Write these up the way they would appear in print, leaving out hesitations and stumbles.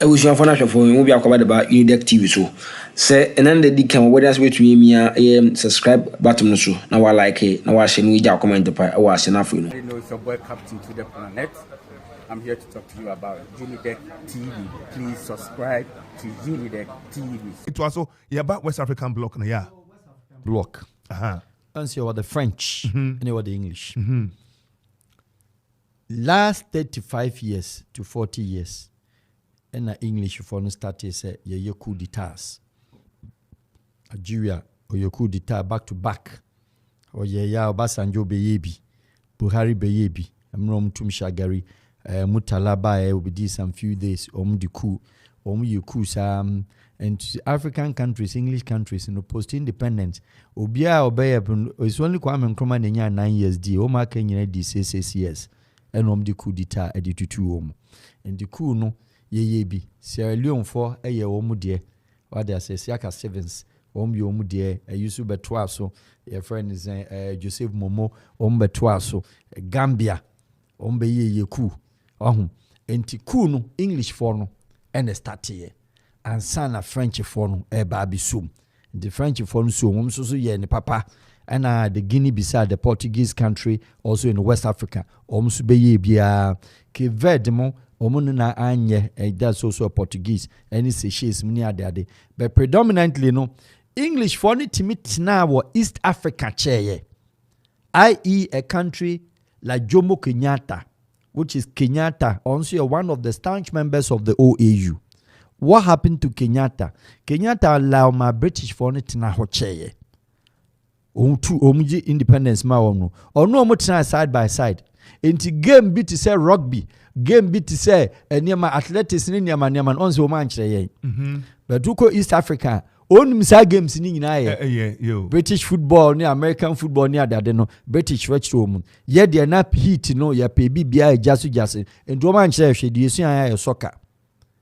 was your financial for you. Be about UNIDEK TV. So, say, and then the dick can whether with me, subscribe button. So, now I like it. Now I shall we comment the part. I was enough. You know, it's your boy Captain to the planet. I'm here to talk to you about UNIDEK TV. Please subscribe to UNIDEK TV. It was also about West African bloc. Yeah, bloc. And you were the French and you were the English. Last 35 years to 40 years, and the English for started say ye coup d'etats. Algeria or your coup d'etat back to back. Or ye ya Obasanjo beyebi, Buhari beyebi, Amrom Tumshagari, Mutalaba will be some few days, the coup, you coup and African countries, English countries, post-independence, Obia obey it's only Kwame Nkrumah 9 years D, Oma Kenya D 6 years, and the coup d'etat edited to and the coup no ye be Sierra Leone for a year dear, what they say, Siaka Sevens, dear, a Yusuf Betwaso, your friend is Joseph Momo, Betwaso, Gambia, ye coup, and coup no English for no, and a start here. And son of French phone, baby soon. The French phone soon, so ye and papa, and the Guinea beside the Portuguese country, also in West Africa, almost be bia, que verdemont, omonina anye, and that's also Portuguese, and it's a she's near daddy. But predominantly, no English for it to meet now East Africa chair, i.e., a country like Jomo Kenyatta, which is Kenyatta, also one of the staunch members of the OAU. What happened to Kenyatta? Kenyatta allow my British for it na hocheye. Omuji independence ma ono. Ono omo side by side. Enti game bit to say rugby, game bit to say niama athletics ni niama onse o man chire yen. But duko East Africa, onim sa games ni nyina ye. British football ni American football ni adade no. British retro mu. Ye de na heat no ya pe bibia jasu. Enti o man chire hwe de esu an ya soccer.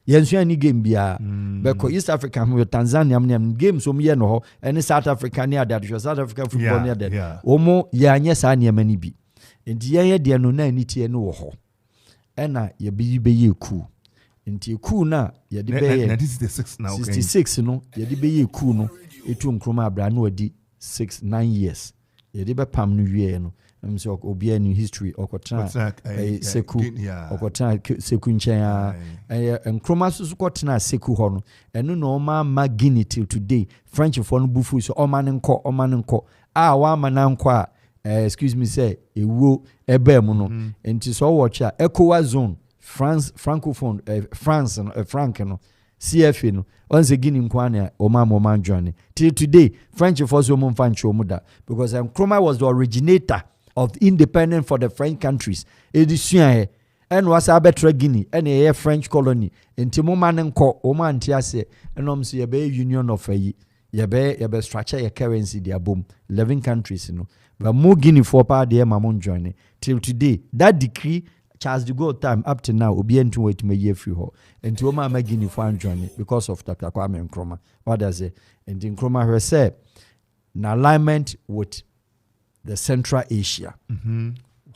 Yensu any game bia beko East Africa with Tanzania game so me no ho any South Africa near that South African football near that omo ya anye sa ne mani bi enti ye de no na ani tie no wo ho ena ye bi ye ku enti ku na ye de be ye 66 now 66 no ye de be ye ku no etu Nkrumah abra na odi 9 years ye de be pam no wie no so obi any history okotran seku okotran seku nchen Nkrumah so kotran seku ho no eno no ma Guinea till today French for no bufu so omanenko wa mananko excuse me say ewo ebe mu no enti so watch ECOWAS zone France francophone France franc no CFA no once Guinea nkwane oma join till today French for so mo fancho omuda because Nkrumah was the originator of independence for the French countries. Edisuan and was Abetra Guinea and a French colony. In Timoman and Co, Oman Tiase, and Omsi Yabe Union of a Yabe structure a currency, their boom, 11 countries, But more Guinea for part dear Mamon joining. Till today, that decree, Charles de Gaulle time up to now, Obien to wait me year free ho. And to Oma Guinea for joining because of Dr. Kwame Nkrumah. What does it? And Nkrumah herself, in alignment with the Central Asia,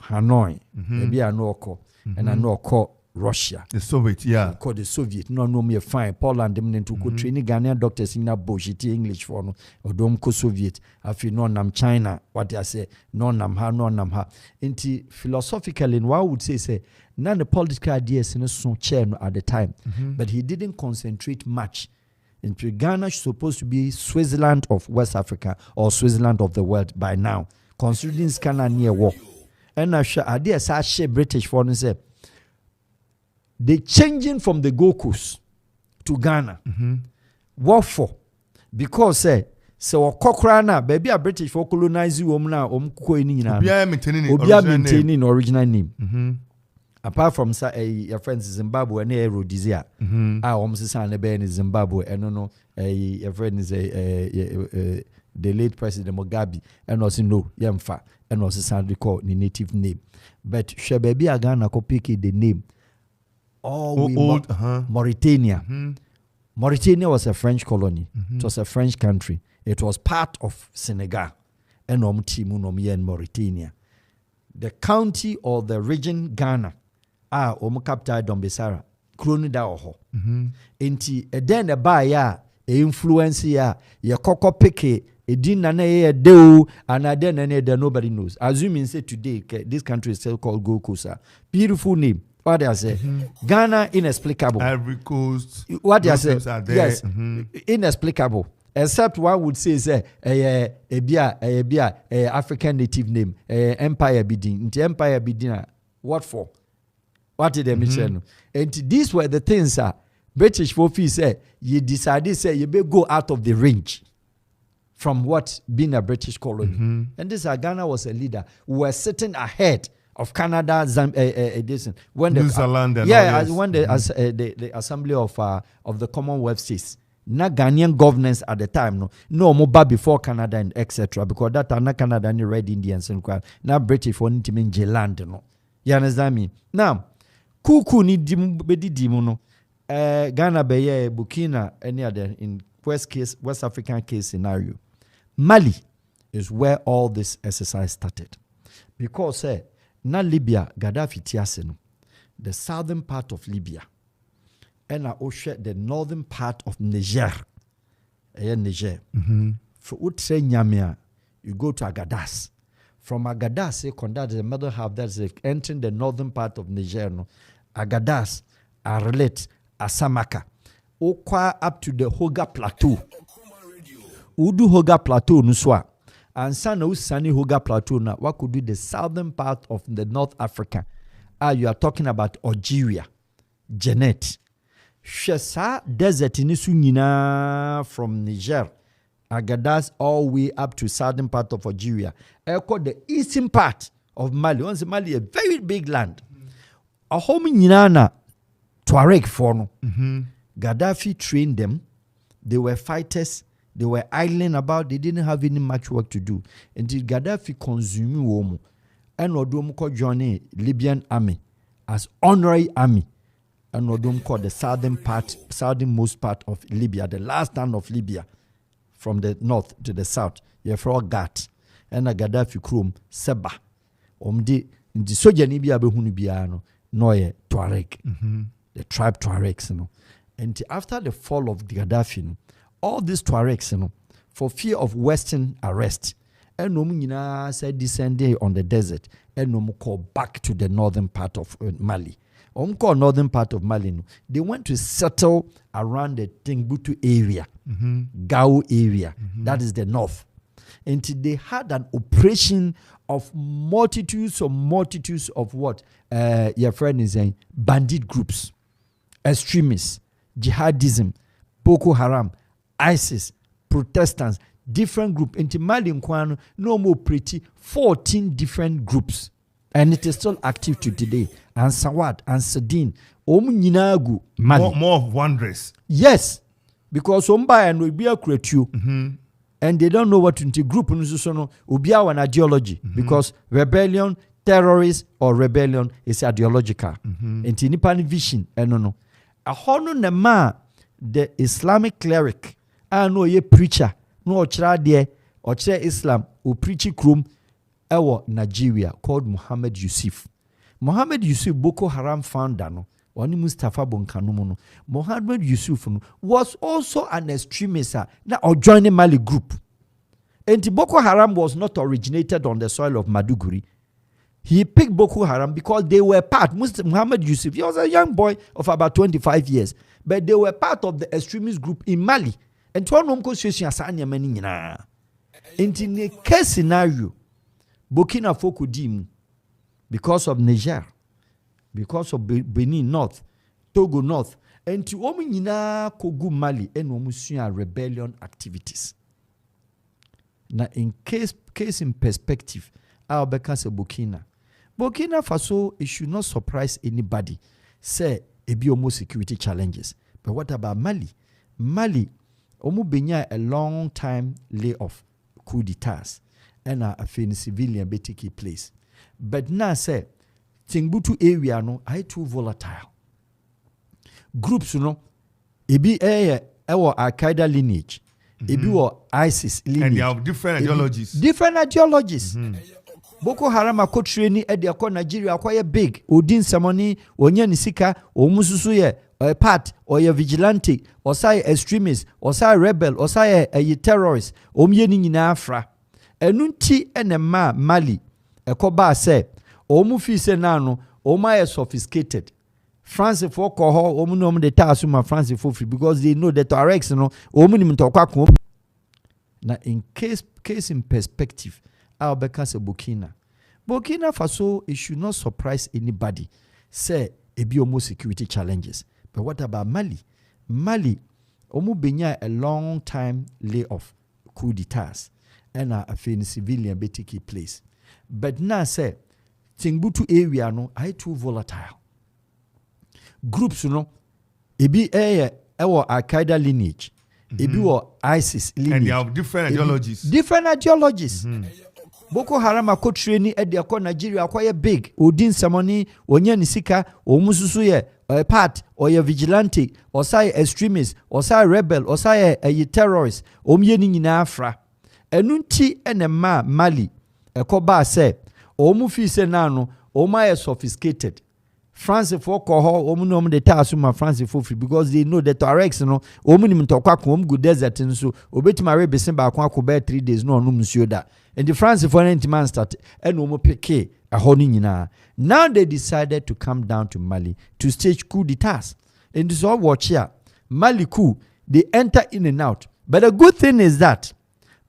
Hanoi, maybe I know call, and I know call Russia, the Soviet, called the Soviet. No, me fine. Poland, them to go training Ghanaian doctors in a bullshit English for no, or don't co Soviet. I feel no nam China. What I say, no nam ha. Into philosophically, what I would say, none the political ideas in a chair at the time, but he didn't concentrate much. Into Ghana is supposed to be Switzerland of West Africa or Switzerland of the world by now. Considering scanner near war. And I dare say British for say they changing from the Gold Coast to Ghana. What for? Because so Cochrana, baby a British for colonize you now maintaining original name. Apart from your friends in Zimbabwe and Rhodesia. Almost in Zimbabwe and no your friend is the late President Mugabe, and also no Yamfa, and also sound recall the native name. But Shababi Agana copy the name. Mauritania. Mauritania was a French colony. It was a French country. It was part of Senegal and Mauritania. The county or the region Ghana, capital Dombesara, kroni da oho enti eden e ba ya influence ya ye kokko peke edin na ye deu another na nobody knows. Assuming say today this country is still called Gold Coast. Beautiful name. What they say? Ghana inexplicable. Ivory Coast. What they say? Yes, inexplicable. Except one would say African native name, Empire Bidin. The Empire Bidin. What for? What did they mention? And these were the things British folks say. You decided say you better go out of the range from what being a British colony. And this Ghana was a leader. We were sitting ahead of Canada, when New Zealand, when the Assembly of the Commonwealth states. Na Ghanaian governance at the time no more before Canada and etc. Because that time na Canada and Red Indians and now British for need to mean land no. You understand me? Now, kuku ni dimu no. Ghana beye Burkina any other in West African case scenario. Mali is where all this exercise started. Because na Libya Gaddafi tiase no. The southern part of Libya. And the northern part of Niger. Niger. For Utre Nyamia, you go to Agadas. From Agadas, the middle half that's entering the northern part of Niger. No? Agadas, Arlet, Asamaka. Okwa up to the Hoga Plateau. Udu Hoga Plateau Nuswa. And Sana Usani Hoga Plateau na what could do the southern part of the North Africa. You are talking about Algeria, Jeanette. Shesa desert in Sunyina from Niger, Agadas all the way up to southern part of Algeria. Called the eastern part of Mali. Once Mali a very big land. A home Nina Tuareg forno. Gaddafi trained them. They were fighters. They were idling about. They didn't have any much work to do. Until Gaddafi consumed Womo. And Odomko joined Libyan army as honorary army. And Odom called the southernmost part of Libya, the last town of Libya, from the north to the south. You have Gat and a Gaddafi Krum Seba. The soldier Nibia Behunibiano, Noye Tuareg, the tribe Tuaregs, And after the fall of the Gaddafi, all these Tuaregs, for fear of Western arrest, and no said descending on the desert, and no call back to the northern part of Mali. Northern part of Mali, they went to settle around the Timbuktu area, Gao area, that is the north. And they had an operation of multitudes of what your friend is saying, bandit groups, extremists, jihadism, Boko Haram, ISIS, Protestants, different groups. In Mali, no more pretty 14 different groups. And it is still active to today. And Sawat and Sadin. More of one race. Yes. Because Omba and Ubia create you. And they don't know what to group Ubia an ideology. Because rebellion, terrorist, or rebellion is ideological. And Tinipan vision. No. A hono nema the Islamic cleric. I know ye preacher. No ochra or Islam or preachy krum. Nigeria called Muhammad Yusuf. Muhammad Yusuf, Boko Haram founder, Wani Mustafa Bonkanumono. Muhammad Yusuf was also an extremist now joining Mali group. And Boko Haram was not originated on the soil of Maduguri. He picked Boko Haram because they were part. Muhammad Yusuf, he was a young boy of about 25 years, but they were part of the extremist group in Mali. And in the case scenario, Burkina Faso dim because of Niger, because of Benin North, Togo North, and to Ominina Kogu Mali and Omusia rebellion activities. Now, in case in perspective, I'll be Burkina Faso, it should not surprise anybody. Say, it be almost security challenges. But what about Mali? Mali, Omu Benya a long time layoff, coup d'etats. And a civilian be take place. But now say Timbuktu area no I too volatile. Groups ebi Al-Qaeda lineage, ebi or ISIS lineage. And they have different ideologies. Different ideologies. Boko Haram akotire ni e de akọ Nigeria akọ big odin samoni onye ni sika omususu ye part or ye vigilante or say extremist or say rebel or say a terrorist omye ni nyina afra enu nti enema Mali ekoba say omu fi se na no oma is sophisticated France for koho omu no de ta asuma France for free because they know that Tuaregs no omu ni mtokwa ko na in case in perspective Albeka se Burkina Faso, it should not surprise anybody. Say, ebi omo security challenges. But what about Mali? Mali, omo benya a long time layoff, coup d'etats, and a civilian be take place. But now say, Timbuktu area no, I too volatile. Groups no, ebi ewo Al-Qaeda lineage, ebi wo ISIS lineage. And they have different ideologies. Different ideologies. Boko Haram akotire ni e de akọ Nigeria akọ big odin samoni onye ni sika omususu ye part or ye vigilante or say extremist or say rebel or say a terrorist omye ni nyina afra enu nti enema Mali ekoba say omu fi se na no oma is sophisticated France for koho omu no de ta asuma France for free because they know that Tuaregs no omu ni mtokwa ko omu go desert nso obetima rebese ba kwa ko be 3 days no onum nsuo da and the France for 90 man start and omu peke a honi nyina. Now they decided to come down to Mali to stage coup d'etats. And this all watch here. Mali coup, they enter in and out. But the good thing is that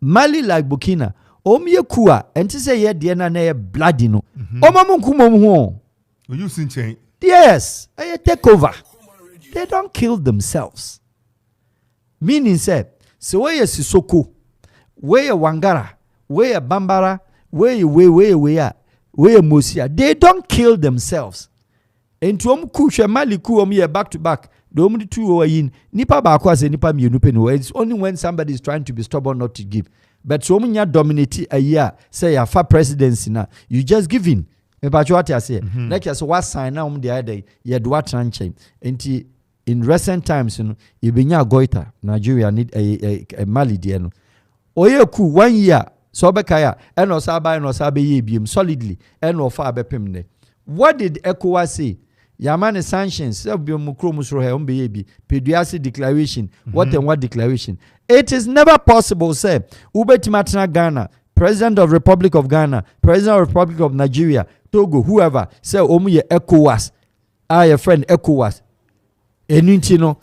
Mali like Burkina, omye kua, and to say yeah, diana na bloody no. Omamunkumo. You seen change? Yes, I take over. They don't kill themselves. Meaning say, so where is Sissoko, where Wangara, where Bambara, where Mosia, they don't kill themselves. And to kusha Mali ku back to back. The only two in nipa bakwa nipa mienu. It's only when somebody is trying to be stubborn not to give. But so many dominate a year, say a far presidency now. You just give in. But what I say, like as what sign now the other day, you do what chain. And in recent times, you be goita Nigeria need a Mali dieno. Oyeku 1 year. So bekaya and osabe yebiem solidly and ofa abepemne. What did ECOWAS say? Yamane sanctions, Pediasi declaration. What and what declaration? It is never possible, say, Ubetimatna Ghana, President of Republic of Ghana, President of Republic of Nigeria, Togo, whoever, say Omuye ECOWAS. Your friend ECOWAS. Enintino,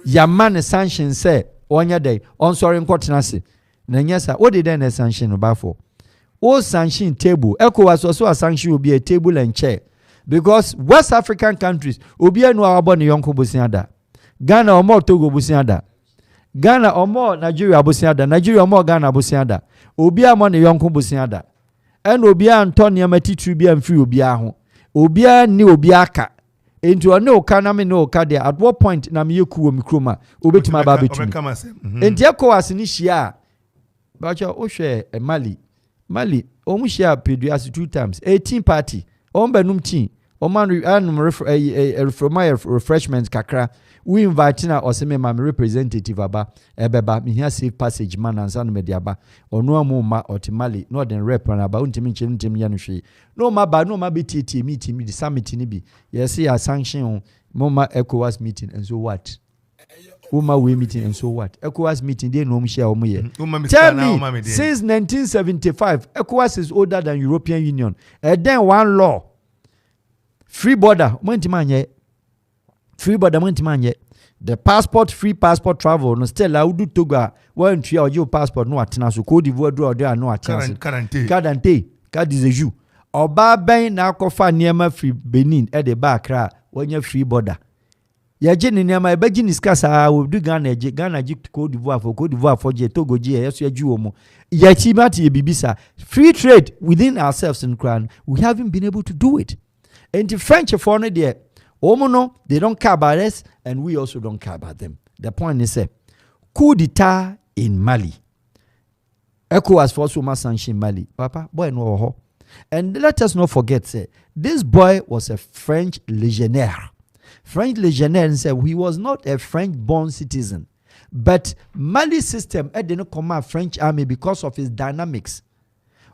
Yamane sanctions say, Onya day, on sorry in Kotinasi. Nanyasa, what did then sanction about for? All sanction table. ECOWAS also a sanction will be a table and chair. Because West African countries, Obia no aboni yonko busiada. Ghana or more Togo busiada. Ghana or more Nigeria busiada. Nigeria or more Ghana busiada. Obia money yonko busiada. And Obia Antonia Mati be and free Obia ho. Obia ni Obiaka. Into a no kaname no kadia. At what point na miyoku Nkrumah obetima babitu. And ECOWAS initiate. But you share a Mali, share Pediasi 2 times, 18 party, Ombenum team, Oman refreshments kakra. We invite na Oseme Mami representative aba, Ebeba, Mihia safe passage man and San Mediaba, or no more or Timali, Northern rep and about Untimin Tim Yanushi. No ma BTT meeting, the summit in Ibi. Yes, see a sanction, Moma ECOWAS meeting, and so what? Uma we meeting and so what? ECOWAS meeting they no share omo. Tell me, since 1975, ECOWAS is older than European Union. And then one law, free border. Free border. The free passport travel. No still I do Togo. One three or your passport no atena so Cote d'Ivoire do there no atena. Quarantine. Card is a Jew. Oba ben na kofa niema free Benin at the back when you free border. Ya jeni nyama ebeji niskasa we do Ghana Cote d'Ivoire for Togo yesu ya juomo ya chimati ye bibisa free trade within ourselves in Crown. We haven't been able to do it. And the French for no there omono they don't care about us and we also don't care about them. The point is coup d'etat in Mali. ECOWAS for so much sanction Mali. Papa boy no ho. And let us not forget say this boy was a French legionnaire. French legionnaire said he was not a French-born citizen, but Mali system didn't command French army because of his dynamics.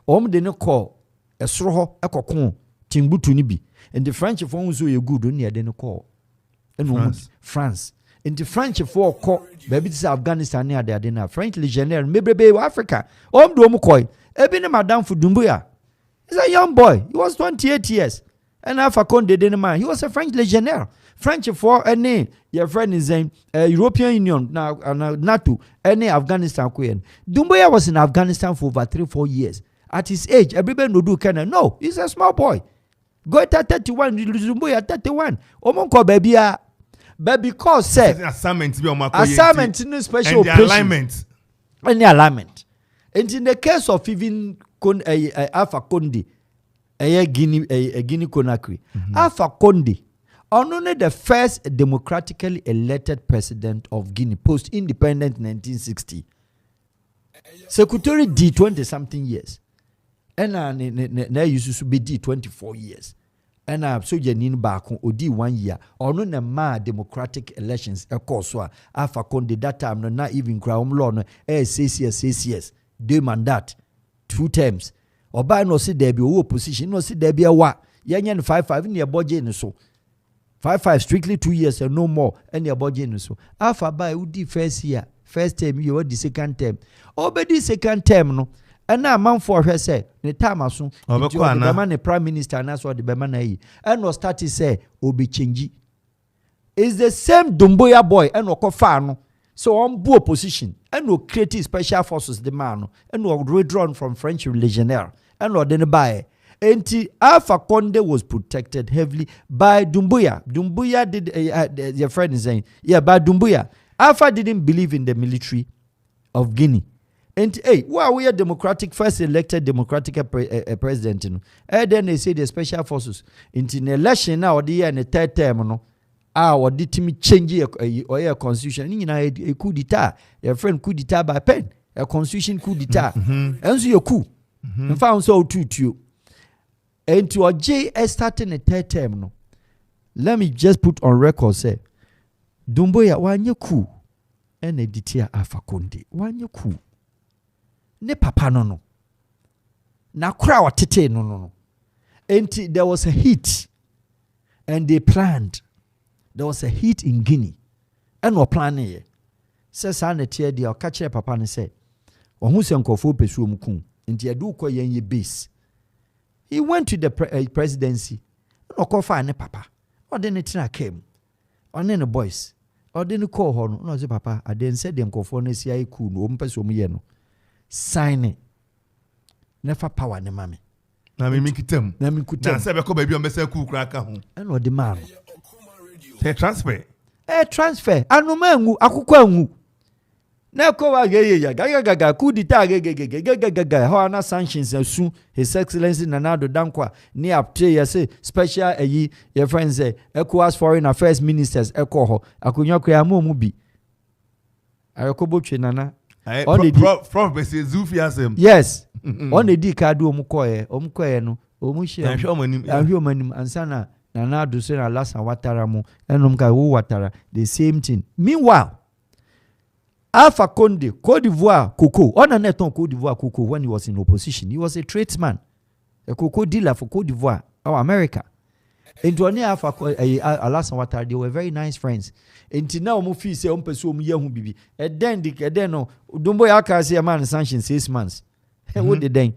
Didn't call esoro ho ekoko Timbuktu ni bi and the French for nso ye good on ye no call France in the French for call baby this Afghanistan near there na French legionnaire mebrebe Africa do mu koy ebi ne madam for Dumbuya. He's a young boy, he was 28 years and Alpha Condé didn't man, he was a French legionnaire. French for any your friend is in European Union now NATO any Afghanistan queen. Dumbuya was in Afghanistan for over 3-4 years. At his age, everybody no do Canada. No, he's a small boy. Go at 31, Dumbuya 31. Omonko baby but because say assignment in a special and the alignment. And the alignment. And in the case of even Alpha Condé, Guinea Conakry, Alpha Condé, only the first democratically elected president of Guinea post-independent 1960. Secretary D 20-something years. And now used to be D 24 years. And I so Janin Bakon or D 1 year. Or no ma democratic elections, of course, Alpha Condé that time, no not even crown law, 6 years, 2 mandate, 2 terms. Or by no see there be opposition, no see there be a wa. Yan 5-5 in your budget so. 5-5 strictly 2 years and no more. And your budget so. Alpha by Udi first year, first term, you are the second term. Over the second term, no. And now man for her say, the time asun, the man the prime minister and that's what the man and was started say, obi change. It's the same Dumbuya boy and no kofano. So on board position and no create special forces the man and no withdrawn from French legionnaire and no then buy. And Alpha Condé was protected heavily by Dumbuya. Dumbuya did your friend is saying, yeah, by Dumbuya. Alpha didn't believe in the military of Guinea. And hey, well, we are democratic, first elected democratic president. And then they say the special forces. In the election now, the year in the third term, no, or did me change a constitution? You know, a coup d'etat, your friend coup d'etat by pen, a constitution coup d'etat. And so you coup. And found so to you. And to a J starting a third term, no. Let me just put on record, say, Dumbuya, one you coup, and a detail Alpha Condé, one you coup. Ne papa no. Na kura watete no. And there was a heat. And they planned. There was a heat in Guinea. And we're planning here. Says Sanetia de or catch papa and say, or who sent Kofo Pesu Mukun, and Tiadu Koyen base. He went to the presidency. No kofa ne papa. Or then it came. Or then the boys. Or then the call horn. No, say papa. I then said them Kofo ne siya cool. No, Pesu Mieno. Sign it. Never power ne mami. Na me kitem. Na me kutem. Na se be ko baby on be se cool crack ho. And what the man. Transfer. Transfer. Anu mangu akukwa angu. Na ko wa gaga kudita gaga ho ana sanctions asu His Excellency Nanado Dankwa ni apte ya say special your friends say ECOWAS foreign affairs ministers ekoho akunyo kwa mu bi. Ayokobotwe nana. Prof say Zufiasem. Yes. On the di kadu omukoye no omuhye. Ahwe omanim ansana Nanado say na last watara mu enom ka wo watara the same thing. Meanwhile Alpha Condé, Côte d'Ivoire, Coco. On a net on Côte d'Ivoire, Coco, when he was in opposition. He was a tradesman, a cocoa dealer for Côte d'Ivoire, or America. And to Alpha Alasan Ouattara, they were very nice friends. And now Mufi say on pursue young bibi. And then no Dumbuya Aka say a man sanction 6 months. And what did then?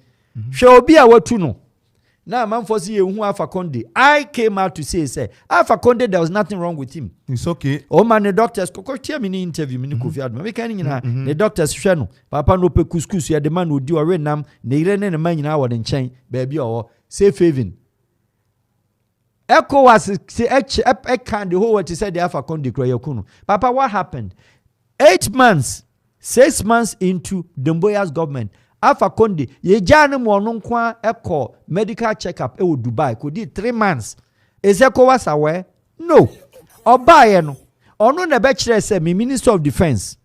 Shall be our to know. Now, man, for see who Alpha Condé. I came out to say, Alpha Condé, there was nothing wrong with him. It's okay. Oh man, the doctors, tell me in interview, me Kofi Adama. We can the doctors shano. Papa no pe couscous. Ya the man who do a renam. Ne irene ne man ina in chain, baby or safe haven. ECOWAS say can the whole what he said the Alpha Condé Kroyokuno. Papa, what happened? 8 months, 6 months into Dumbuya's government. Alpha Condé, ye jane mo no kwa eko medical checkup e wo Dubai could did 3 months. Is ECOWAS aware? No. Obaye no. Ono na be kire say me Minister of Defense.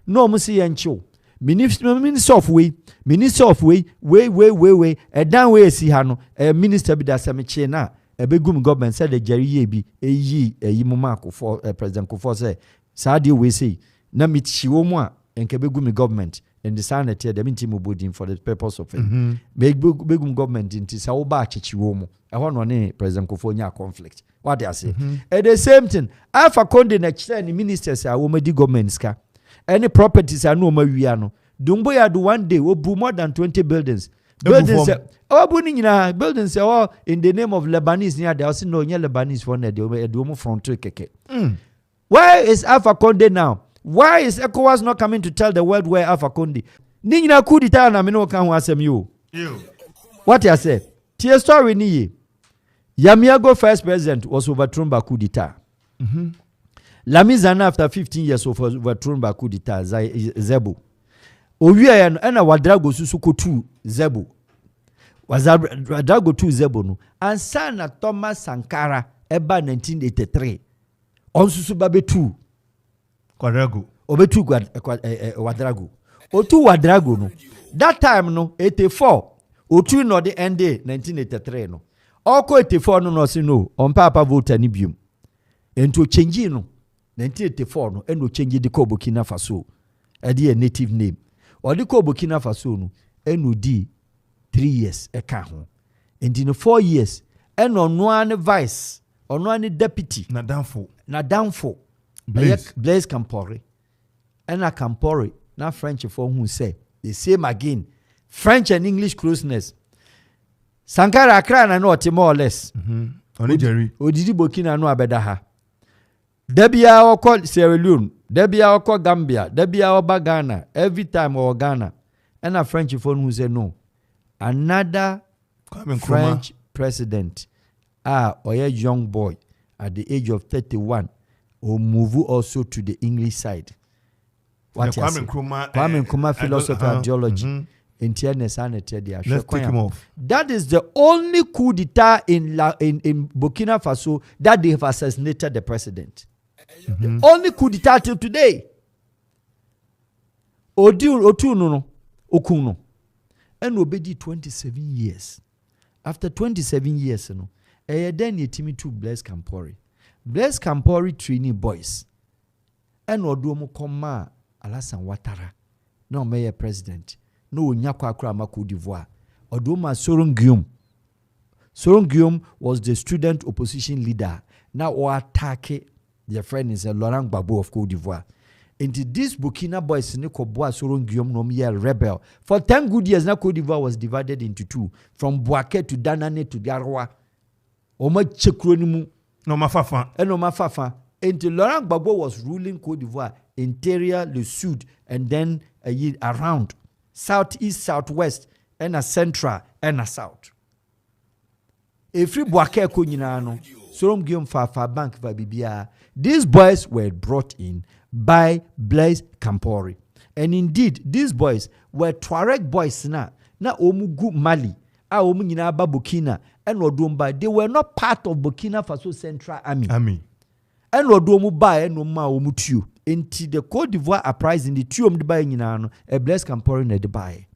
No mo si yencho. Minister of way. E dan we si ha no. Minister bi da se me che na. E be gum government say the Jerry ye bi eyi moma ko for President Kofo say sa de we say na mitchi wo mu a enkebegum government and the sign that the minti mubudin for the purpose of it. Begum government in Tisauba Chichiwomo. I want one President Kofonia conflict. What I say? At the same thing, Alpha Conde next ministers are womedi government ska. Any properties are no mariano. Dumboya do one day will do more than 20 buildings. Buildings buildings all in the name of Lebanese near there. Also no Lebanese one there. They do front to keke. Where is Alpha Conde now? Why is ECOWAS not coming to tell the world where Alpha Conde? Nina coup d'etat na mino kan wasem you. What I say? Tia story ni. Yamiago first president was overthrown by coup d'etat. Lamizana after 15 years of overthrown by coup d'etat Zebu. Owiya ena wadrago susuko 2 Zebu. Wadrago 2 Zebu no. Ansana Thomas Sankara eba 1983. On susu babe 2 Quadrago. Obetu Wadrago. Otu Wadrago no. That time no 84. Otu no the end 1983 no. Oko 84 no si no. On papa vote ni bium. Ento change no 1984 no eno change the Burkina Faso. Edi a native name. Or the Burkina Faso no eno di 3 years e ka ho. Enti no 4 years eno no an vice, ono an deputy Na downfall. Blaise Compaoré. And a Compaoré, na French for who say the same again. French and English closeness. Sankara Accra na no more or less. Oni Jerry. Odidi Burkina no abedaha. Debia oko Sierra Leone, Debia oko Gambia, Debia oba Ghana. Every time or Ghana. And a French for who say no. Another French president. Or a young boy at the age of 31. Or move also to the English side. What Kwame Nkrumah. Kwame Nkrumah philosophy ideology. Let's take him off. That is the only coup d'etat in Burkina Faso that they have assassinated the president. Only coup d'etat till today. Okuno. And obedi 27 years. After 27 years, then yetimi to Blaise Compaoré. Blaise Compaoré training boys. And oduomo koma Alassane Ouattara. No mayor president. No nyakwa akra Côte d'Ivoire. Oduoma Soron Guillaume. Soron Guillaume was the student opposition leader. Now o attack their friend is Laurent Gbagbo of Côte d'Ivoire. Into this Burkina boys Niko Boa Soron Guillaume no me rebel. For 10 good years now Côte d'Ivoire was divided into 2. From Bouaké to Danane to Garoua. Oma chekronimu. No mafafa. No mafafa. Until Laurent Gbagbo was ruling Côte d'Ivoire, interior, le sud, and then around southeast, southwest, and a central, and a south. Every Bouaké ko nyina no, Sorom Guillaume fa bank va bibia. These boys were brought in by Blaise Compaoré. And indeed, these boys were Tuareg boys na omugu Mali, omu nyina ba Burkina, and Odumba. They were not part of Burkina Faso Central Army. And Odomu ba no ma omutu. Into the Côte d'Ivoire uprising, the two of the buy nyina a Blaise Compaoré na the buy.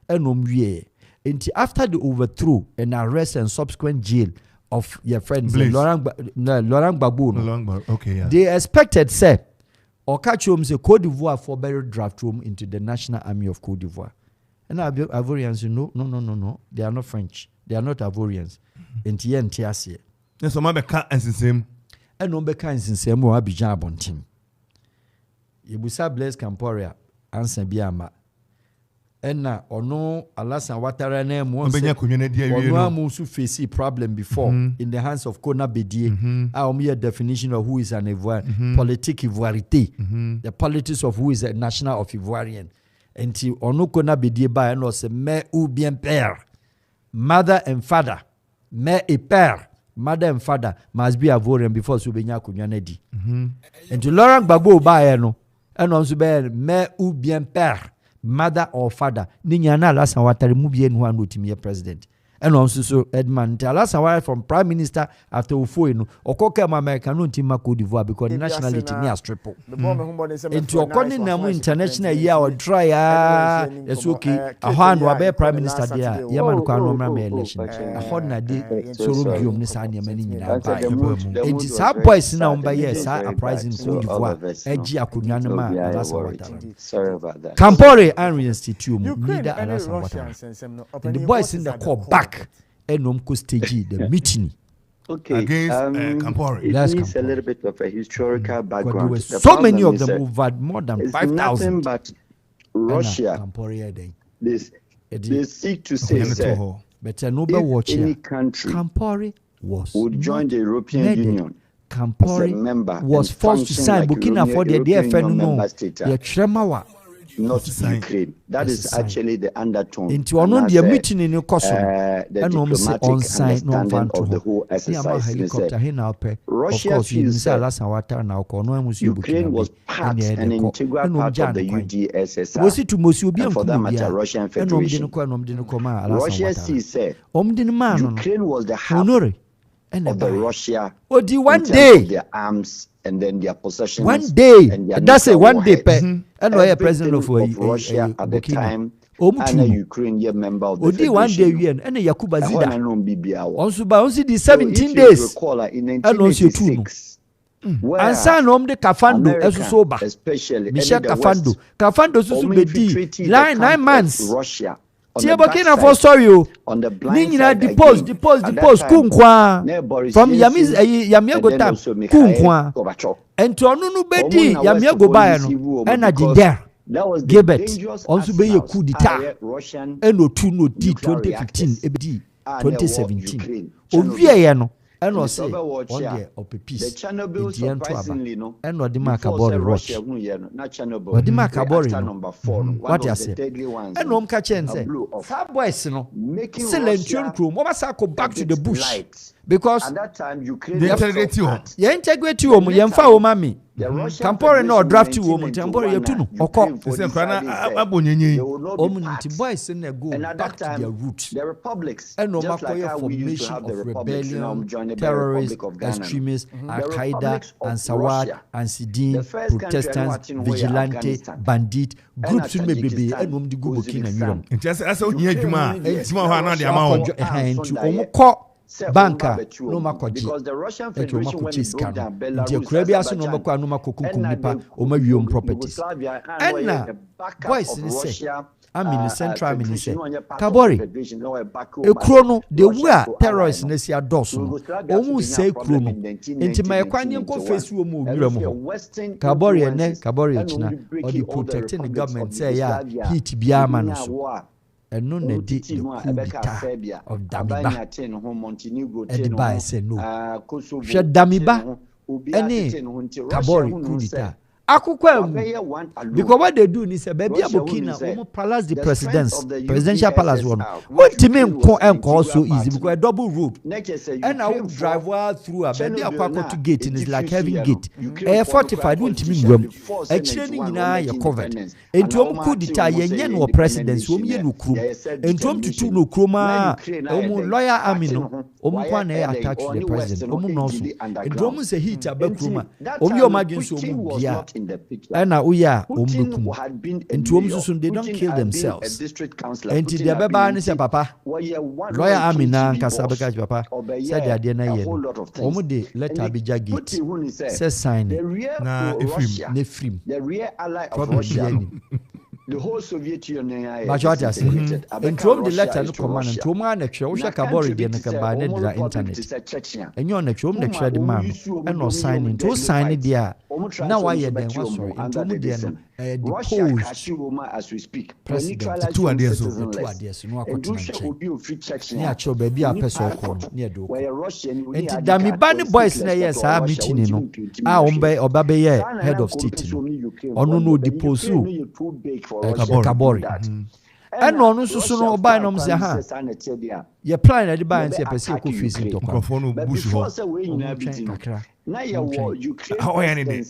And omwie. Into after the overthrow and arrest and subsequent jail of your friends Laurent Gbagbo. Okay, yeah. They expected say or catch him say Côte d'Ivoire for better draft room into the National Army of Côte d'Ivoire. And Ivorians say no. They are not French. They are not Ivorians. Into NTS. Yes, some beka and same. And no beka and same mo Abidjan abontim. Yebusa Blaise Compaoré answer biama. Enna ono Alassane Ouattara na mo ono face problem before in the hands of Kona Bedie. Our definition of who is an Ivoirian, politique Ivoirité, the politics of who is a national of Ivoirian. And ono Kona Bedie ba no se mère ou bien père, mother and father, mère et père, mother and father must be Ivorian before subenya kunyanedi. And to Laurent Gbagbo ba no, and on sube mère ou bien père, mother or father, Ninyana Alassane Ouattara mu bien no anotimi president. and also so Edmund Talasa wire from Prime Minister after Ufoino or Coca American Untima Cote d'Ivoire because nationality near triple. Into a corner namu international year or try it's okay. A hand wabe Prime Minister there. Yaman Kwanoma election. A hodna de so room Nisania many in it is our boys now by yes, a prize in Cote d'Ivoire. Edgy Akunyanama. Sorry about that. Campore and Institute leader and the boys in the call back and Nomco stage the meeting. Okay, against Campore. It needs a little bit of a historical background. There were so many of them who've had more than 5,000. Nothing but Russia. They seek to say that if any country would join the European Union, Campore was forced to sign Burkina for the DFN. Not Ukraine. That is actually the undertone. Into one the meeting in your course. The diplomatic understanding of the whole exercise. Russia feels that Ukraine was part and integral part of the UDSSR. And for that matter, Russian Federation. Russia sees that Ukraine was the hub of the Russia. One day. Their arms and then their possessions. One day. That's a one day. And I president of Russia at the time. And a Ukrainian member of the Federation. One day and a Yakuba Zida. Also by only the 17 days. And also two. And son of the Kafando as sober. Especially Michel Kafando. Kafando Susu 9 months. Russia. Burkina for sorry on the blind side depose kunkwa from Yamiago tam kunkwa ento onu no bedi Yamiago ba no and adida Gilbert also be a coup d'etat and no 2015 ebedi 2017 owie no and was say on there of peace the surprisingly no and no demaka about Russia what demaka about number 4 what you say and no mka chen say fab boys no silent room obasa back to the bush because at that time Ukraine they integrate you integrate you yemfa wo mami Campore no draft you woman Campore yetunu okọ say krana abonyenye omunti boys na go back to their roots the republics and no makoye formation of rebellion terrorists extremists Al-Qaeda and Sawad and Sidin Protestants vigilante bandit groups may be and the go Burkina Union asa onye adwuma tima ho ana de ama wo omukọ banka no makoji because the Russian Federation when it broke down Belarus Krabia no makwa no makokunkum nipa o mawiom properties and boys ni say I'm in the central minister Kabori ekro the were terrorists na si ados no omu say ekro no enti my kwanye nko face wo mu wura mu Kabori ene Kabori echina or the protecting the government say ya heat bia ma no so and no ne di the coup d'etat of Damiba and the buy say no she Damiba any Kabori coup d'etat akukwa because what they do is a baby Burkina we palace the presidential palace one what to me enko so easy because a double road and I will drive through a baby akwa to gate and it's like having gate 45 won't me gwam a chire ni nyina ya covered entom coup d'etat yenye no presidency om ye no krum entom tutu no kroma om lawyer army no om kwa na attack the president om no so entom say hit abakroma om ye omagin so om bia and uya and to they don't kill themselves. And to the Baba say papa, lawyer Amina Kasabaka papa said the Diana yen. Omudi let Abija get says sign Nefrim. The real ally of Russia. The whole Soviet Union and drove the letter no command and to man actually Kabori the internet. And you're next home next the man and no signing to sign it there. Now I then was sorry and deposed as we speak. President 2 years old no actual baby a person near do. And Dami Bani boys na yes are meeting no. Obabe head of state no. No deposed Kabori. And no so no buy no say ha. Your plan at the buy and say person ko fees into microphone bush ho. Na you Ukraine. How any day.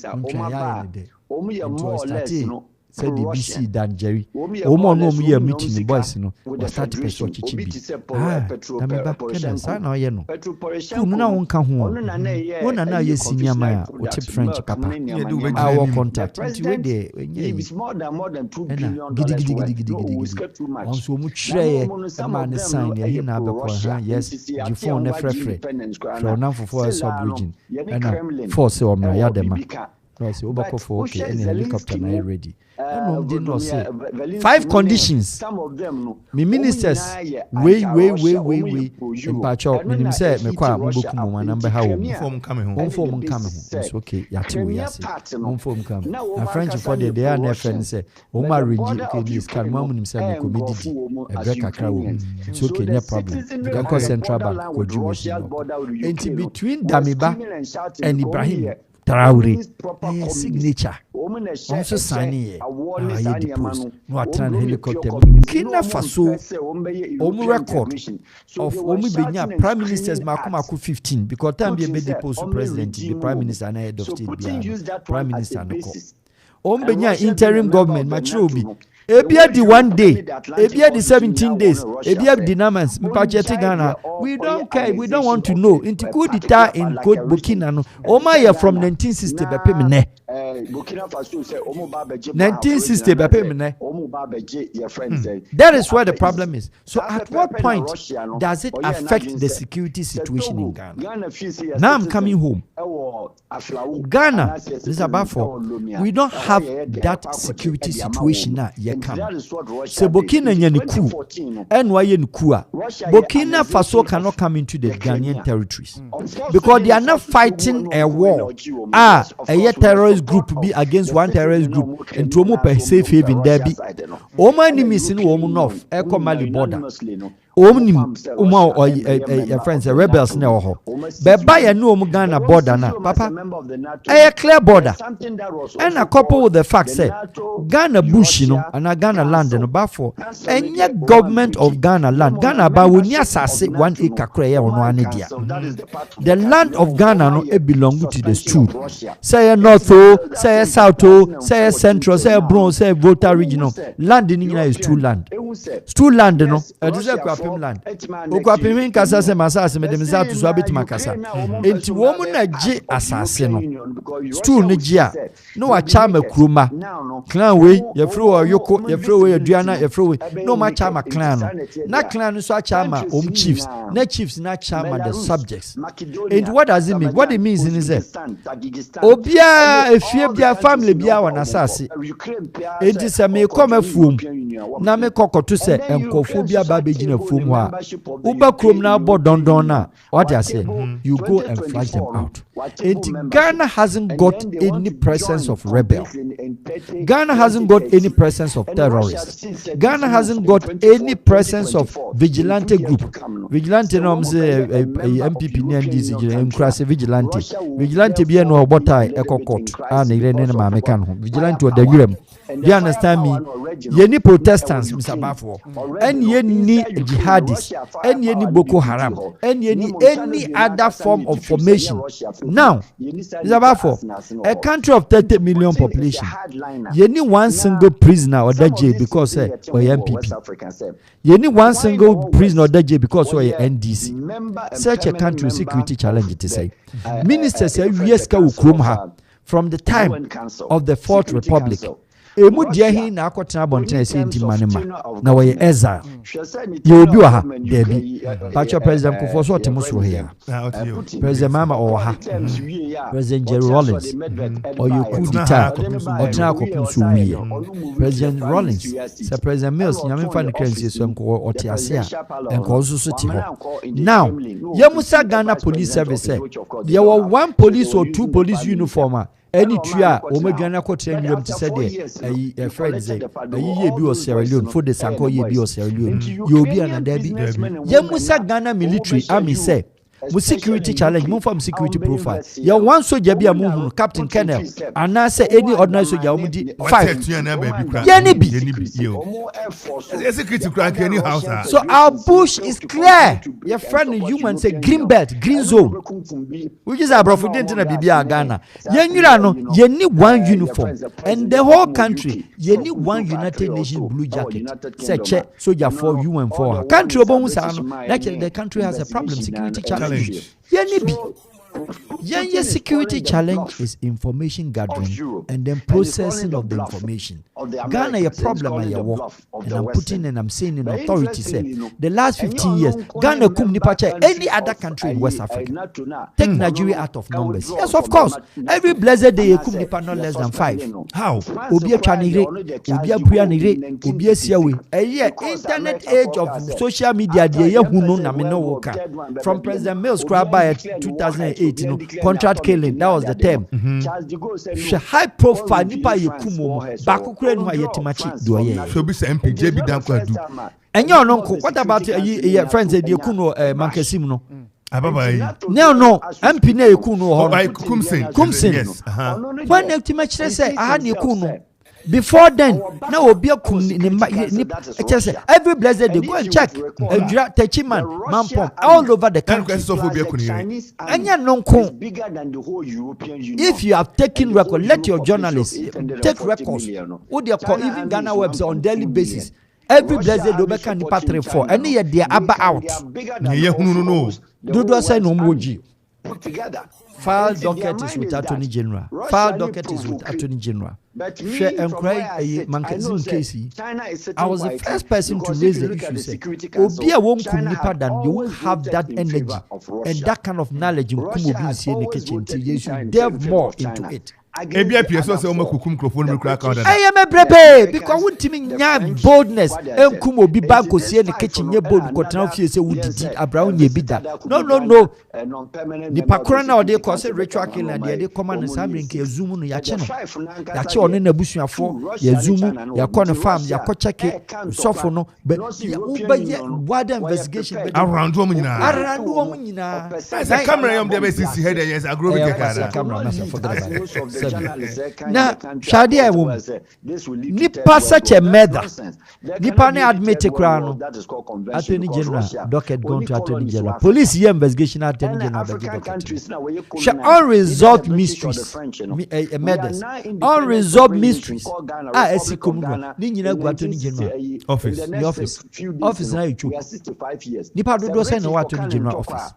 said the BC than Jerry. Omo no me meeting the boys no. We start to person chichi. Na me ba keda sa na ye no. Ku no na wonka ho. Wona na ye senior man o tip French papa. Our contact. Nti we dey it's more than 2 billion dollars. On so mu three man sign here na be ko yes. You phone na frefre. From now for sub region. And force o mra ya dem. No say obako for okay any helicopter na ready. No did not say 5 conditions. Some of them no. Me ministers way in pacho minim say me kwa mboku mo namba ha wo form coming home. It's okay ya ti we yase form come na French for they are na friend say o ma reji okay this can mo minim say me comedy e break akra wo it's okay no problem because central bank go do it between Damiba and Ibrahim Traore signature also signing here I deposit no atran helicopter kina faso omu record of omu benya prime ministers makomako 15 because time be deposit president the prime minister and head of state prime minister no omu benya interim government machirobi ebia the 1 day ebia the 17 days ebia the namans mpachete Ghana we don't care we don't want to know into coup d'etat in code Burkina no oma ya from 1960 be pay me ne Burkina Faso say omo ba beje 1960 be pay me ne omo ba beje your friends say that is where the problem is. So at what point does it affect the security situation in Ghana? Now I'm coming home. Ghana is about for we don't have that security situation now yet come. So Burkina nyani coup and why yen coup Burkina Faso cannot come into the Ghanaian territories because they are not fighting a war. A terrorist group be against one terrorist group and to move a safe haven there be. Oma ni missing woman north Eko Mali border. Omnim or your friends the rebels now ho. But by a no Ghana border na papa a clear border. And a couple with the fact say Ghana bush and a Ghana land and about for and yet government of Ghana land Ghana ba we nya sase 1 acre cray on one idea. The land of Ghana no it belong to the stool. Say north say south say central say bronze say Volta regional land in is two land. Stool land no land. Okwapim kasa se masase me dem za to so abeti makasa. Enti wo mu na je asase no. Stool ne je a no wa cha makruma. Clan we ye free wo yoko ye free we aduana ye free we no ma cha ma clan no. Na clan no so cha ma chiefs. Na chiefs na cha ma the subjects. And what does it mean? What it means is obia efie bia family bia wa na asase. Enti se me come afum na me kokoto se enkofo bia ba begina fum ho a uba krom na bo dondon na what I say you go and flush them out. And Ghana hasn't got any presence of rebel. Ghana hasn't got any presence of terrorists. Ghana hasn't got any presence of vigilante group. Vigilante no say MPP ni NDC Nkrumah vigilante. Vigilante bia no obotai ekokot a na ire ne ma meka no. Vigilante oda yurem. You understand me? Yeni Protestants, Mr. Bafo, and yeni jihadists, and yeni Boko Haram, and yeni any other form of formation. Now, Mr. Bafo, a country of 30 million population, yeni one single prisoner or that jail because or MPP. Yeni one single prisoner or that jail because or NDC. Such a country security challenge to say. Minister said yes, from the time of the Fourth Republic. Emu dia hin na akotena bonten se nti manema na we eza ye obi wa ha debi pacho president kofo so otemo so here president mama o ha president Jerry Rollins or you could dita otena kopum so wiye president Rollins se president Mills nyame fa ne kransie so enko otiase a enko so ti ho now yemusa Ghana police service there were 1 police or 2 police uniform any tria o madwana kotre nwum ti said a friend say ye bi o Sierra Leone for the sanko ye bi o Sierra Leone ye obi anada bi ye musa Ghana military army say mu security challenge mu form security profile ya one soldier bi amu captain colonel ana say any ordinary soldier omu di 5 yani bi security crack any house. So our bush is clear. Your friend human say green belt, green zone. Which is our profit na bibia Ghana. Yenura no, you need one uniform. And the whole country, you need one United Nations blue jacket. Say check soldier for UN for. Country obo say no, the country has a problem, security challenge. Your security challenge is information gathering and then processing of the information. Ghana a problem at your work, and I'm putting and I'm saying in authority say the last 15 years Ghana kum nipa any other country in West Africa. Take Nigeria out of numbers. Yes, of course. Every blessed day kum nipa not less than 5. How? Obi a chanire, obi a buyanire, obi a siawe. Internet age of social media dey ye hunu na me no woka. From President Mills crab by 2008. Contract killing, that was the term. High profile nipa yekumo bakukure no ayetimachi do ye. So be MP JB Dankwa do. And your uncle, what about your friends that you kuno mankesim no? Ababa. No, MP ne kuno Kumsin. Yes. When ultimately say I had kuno. Before then, now obi akum ni every blessed day go and check Techiman, Mampom, all over the country. If you have taken record, let your journalists take records. What they call even Ghana website on daily basis. Every blessed day can be part 4. And yet they are out. Do say no moji. File docket is with Attorney General. File docket is with Attorney General. Share and cry a Mankazin Casey. I was the first person to raise the issue. Say, Obia won't come nipa than they won't have that energy and that kind of knowledge in Kumobi in the kitchen. You should delve more into it. Ebia PSO say omo kukum microphone me crack out. I am a brebe because we team nya boldness. En kumo bi banko see in the kitchen ye bold ko tena fie say we did Abraham ye bi da. No. The pakora na ode ko say ritual killing and they come and say nke yazum no ya che no. Ya che ono na busuafo ya zoom ya ko no farm ya ko check sofo no but wide investigation around wo nyina. Say camera yam dey be sisi head yes agro be camera na forget about now, Shadi, I will. Nipa such a murder. Nipa ne admit crown. Attorney General, docket gone to Attorney General. Police here investigation Attorney General. Unresolved mysteries. Murders. Unresolved mysteries. Esikumwa. Nina go Attorney General office. The office now you choose. Nipa do say no Attorney General office.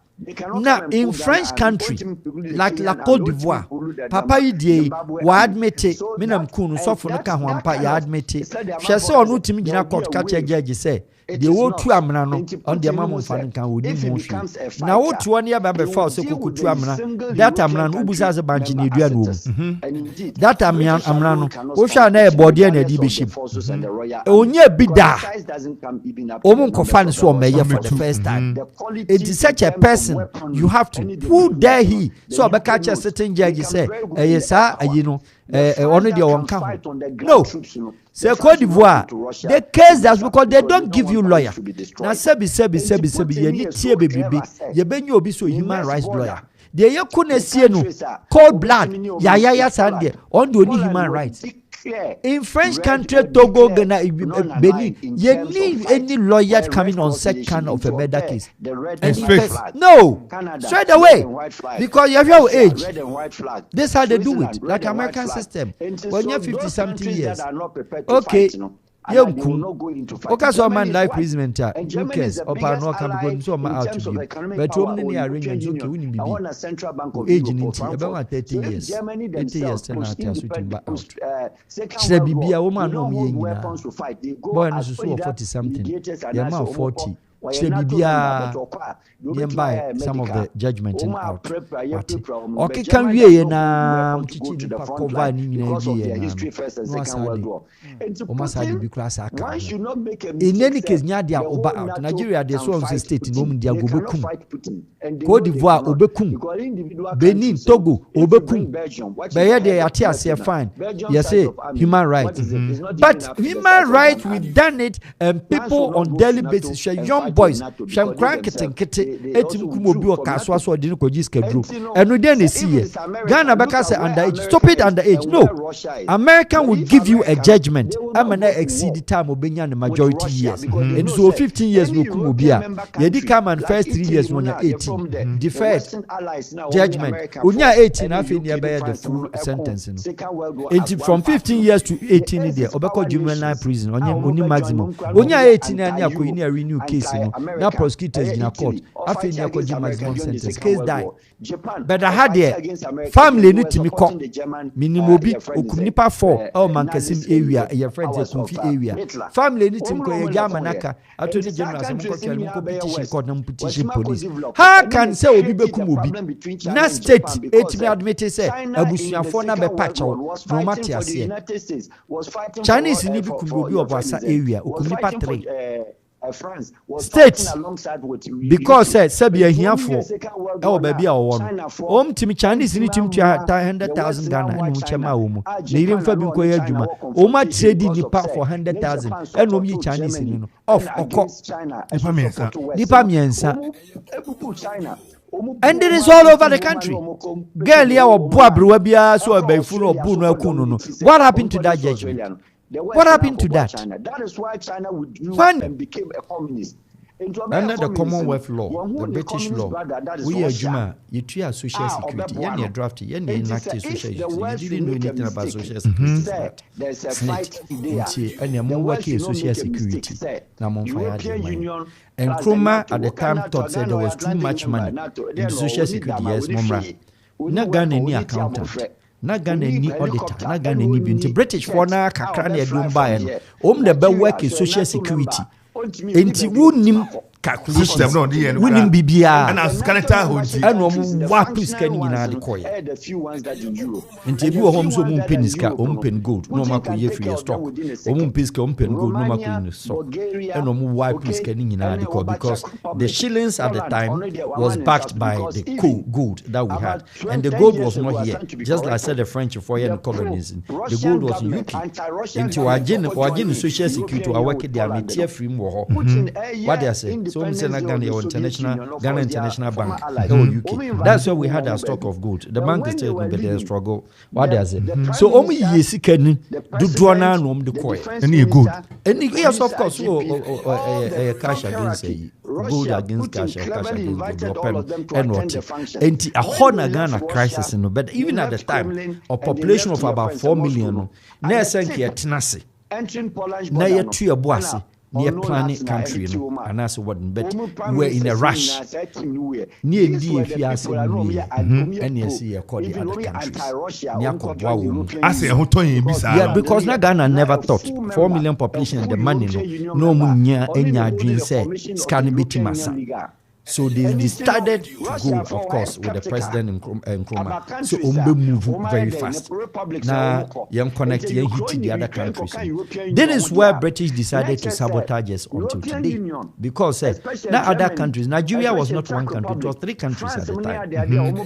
Now in French country like La Côte d'Ivoire, Papa Idie wa admit minam kunu so for no ka ho ampa ya admit. Hwe se onu timi gina court ka che judge say the wo tu amna no on the amam fa nkan wo ni mo hwi. Na wo tu oni aba be fa so koku tu amna that amna no ubusa se banji na edua no that amna no wo hwa na e body na di be ship onye bida omun ko fan so meye for the first time. It is such a person you have to who dare he so be catch a certain judge say yes you know only the one count. No, say Côte d'Ivoire the case that's because they don't give you lawyer. Now sebi you need tie baby you be you obi so human rights lawyer. The ye couldn't see no cold blood ya sande on the only human rights. In French country, Togo, Ghana, Benin, you need any lawyer coming on such kind of a murder case. No, straight away, because you have your age. This is how they do it, like American system. When you're 50-something years, okay. Young okay, so man life imprisonment. Who cares? Opa no can go so man out to you. But to many arrangements okay, we need be age in about 30 years. 30 years then after switching back out. She be a woman no me nyina. Boy no so 40 something. The man 40. She be nearby some of the judgment in out. Okay, can we na chichi pa cover ni nyina no asade bi class aka. In any case nya dia oba out. Nigeria dey so on state no mu dia go bekum. Côte d'Ivoire obekum. Benin, Togo obekum. Be dey ati ase fine. You say human rights. But human rights we done it and people on daily basis young boys hwɛ nkran ketenkete etim kum obi o kaso aso odi no koji schedule enu dey na see Ghana beka say underage stupid underage no American will give you a judgment amana exceed the time obenya the majority years and so 15 years no kum obi a ye di come and first 3 years when you're 18 deferred judgment onya 18 afi ne be the full sentence no from 15 years to 18 there obeko juvenile prison only maximum onya 18 ani akoyi ne renew case no na prosecutors in court afi ne akoji maximum sentence case die but I had there family ni timi ko minimum obi okumnipa 4 o mankasim area your friends ekumfi area family ni timi ko ye jama naka attorney general say ko petition court na petition police how can say obi bekum obi na state etimi admit say abusuafo na be pacho no matter ase Chinese ni bi kum obi obasa area okumnipa 3 states because sabia hiafo e wo baabi a wo no timi Chinese ni timi 100,000 Ghana ni chema wo mu na irim fa bi nkoye adwuma ma trade nipa for 100,000 enom yi Chinese ni no off okọ nipa miensa and it is all over the country girl ya wo bo abrewa bia so abaifu no obu no akunu no what happened to that judgment? What happened to that? That is why China withdrew and became a communist. Under the Commonwealth law, the British law, we are Juma, you treat social security, you draft, you enacted social security. You didn't know anything about social security. There's a fight there. And you're more working social security. And Nkrumah at the time thought said there was too much money in social security. Yes, Momra. Na Ghanaian accountant. Na Ghana ni auditor, na Ghana ni binti British for na kakra na edum bae no. De be work in social security. Enti wunim calculation no dey no wunim bibia and as canada honti and wa priska ni nyina de koye enti bi wo hom so mum peniska pen gold no ma ko ye free stock mum piska pen gold no ma ko ni stock and wa priska ni nyina de koye because the shillings at the time was backed by the gold that we had and the gold was not here just like I said the French for here in colonialism the gold was in UK enti wagin social security wa work their metia free mo ho what they say so we say Ghana International Bank UK that's where we had our stock of gold the bank is still but they struggle what they say so omu yesika ni dudu na no de koy any gold any yes of course cash against gold against cash against gold and what enti a hona Ghana crisis no but even at the time a population of about 4 million na esenke etenase na yetu eboase near planning country no and that's what but we're in a rush near DFS and you see according to other countries yeah because na Ghana never thought 4 million population the money no munya enya dream say scan bitimasa. So they started to go, of course, with the president Nkrumah. So Ombe move very fast. Now, you connect, you hit the other countries. That is where British decided to sabotage us until today. Because now other countries, Nigeria was not one country, it was 3 countries at the time.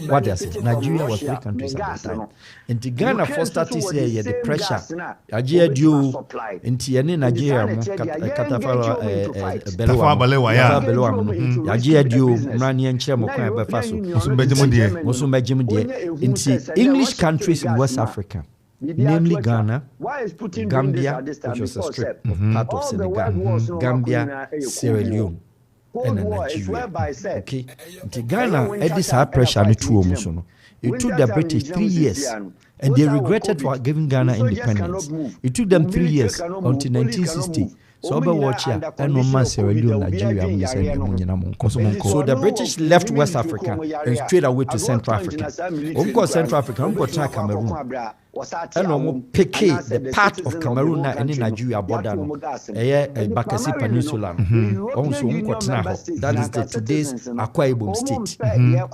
What does it? Nigeria was 3 countries at the time. And the Ghana first started saying the pressure. Nigeria due into Nigeria, Nigeria Mrani enche mo kwan be faso Mosumbejem de inti English countries in West Africa namely Ghana, Gambia, which was a strip of part of Senegal, Gambia, Sierra Leone, and Nigeria. Okay, inti Ghana this high pressure ni tuo muso. It took the British 3 years and they regretted for giving Ghana independence. It took them 3 years until 1960. So watch here and no man Sierra Leone, Nigeria, so the British left West Africa and straight away to Central Africa. Central Africa, Cameroon. And pick the part of Cameroon and in Nigeria border. Bakassi Peninsula. That is the today's Akwa Ibom State,